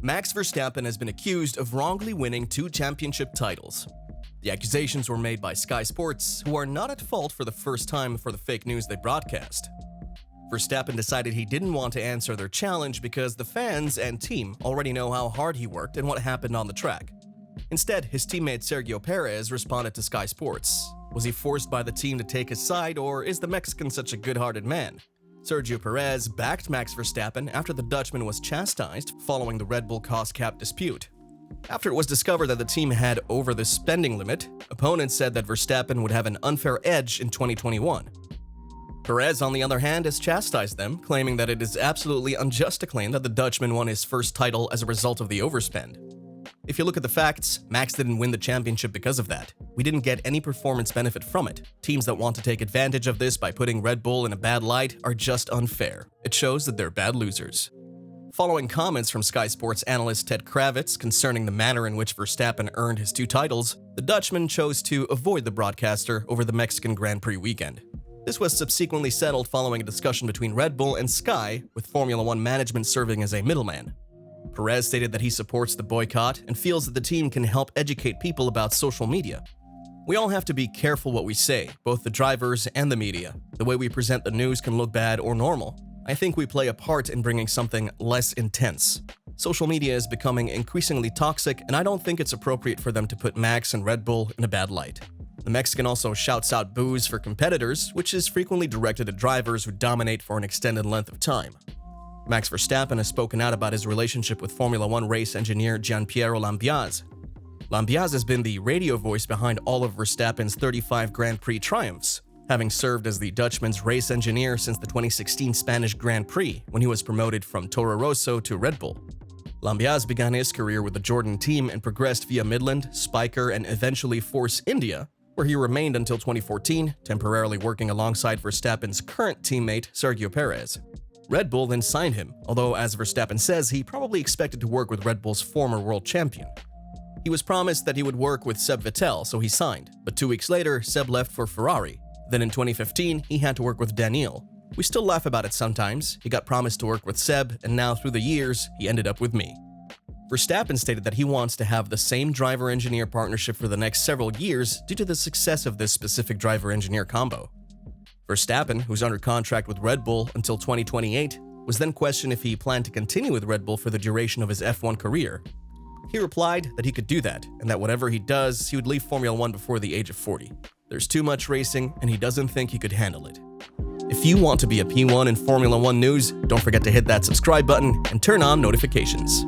Max Verstappen has been accused of wrongly winning 2 championship titles. The accusations were made by Sky Sports, who are not at fault for the first time for the fake news they broadcast. Verstappen decided he didn't want to answer their challenge because the fans and team already know how hard he worked and what happened on the track. Instead, his teammate Sergio Perez responded to Sky Sports. Was he forced by the team to take his side, or is the Mexican such a good-hearted man? Sergio Perez backed Max Verstappen after the Dutchman was chastised following the Red Bull cost cap dispute. After it was discovered that the team had over the spending limit, opponents said that Verstappen would have an unfair edge in 2021. Perez, on the other hand, has chastised them, claiming that it is absolutely unjust to claim that the Dutchman won his first title as a result of the overspend. If you look at the facts, Max didn't win the championship because of that. We didn't get any performance benefit from it. Teams that want to take advantage of this by putting Red Bull in a bad light are just unfair. It shows that they're bad losers. Following comments from Sky Sports analyst Ted Kravitz concerning the manner in which Verstappen earned his 2 titles, the Dutchman chose to avoid the broadcaster over the Mexican Grand Prix weekend. This was subsequently settled following a discussion between Red Bull and Sky, with Formula One management serving as a middleman. Perez stated that he supports the boycott and feels that the team can help educate people about social media. We all have to be careful what we say, both the drivers and the media. The way we present the news can look bad or normal. I think we play a part in bringing something less intense. Social media is becoming increasingly toxic, and I don't think it's appropriate for them to put Max and Red Bull in a bad light. The Mexican also shouts out boos for competitors, which is frequently directed at drivers who dominate for an extended length of time. Max Verstappen has spoken out about his relationship with Formula One race engineer Gianpiero Lambiase. Lambiase has been the radio voice behind all of Verstappen's 35 Grand Prix triumphs, having served as the Dutchman's race engineer since the 2016 Spanish Grand Prix when he was promoted from Toro Rosso to Red Bull. Lambiase began his career with the Jordan team and progressed via Midland, Spiker, and eventually Force India, where he remained until 2014, temporarily working alongside Verstappen's current teammate Sergio Perez. Red Bull then signed him, although as Verstappen says, he probably expected to work with Red Bull's former world champion. He was promised that he would work with Seb Vettel, so he signed, but 2 weeks later, Seb left for Ferrari. Then in 2015, he had to work with Daniil. We still laugh about it sometimes. He got promised to work with Seb, and now through the years, he ended up with me. Verstappen stated that he wants to have the same driver-engineer partnership for the next several years due to the success of this specific driver-engineer combo. Verstappen, who's under contract with Red Bull until 2028, was then questioned if he planned to continue with Red Bull for the duration of his F1 career. He replied that he could do that, and that whatever he does, he would leave Formula One before the age of 40. There's too much racing, and he doesn't think he could handle it. If you want to be a P1 in Formula One news, don't forget to hit that subscribe button and turn on notifications.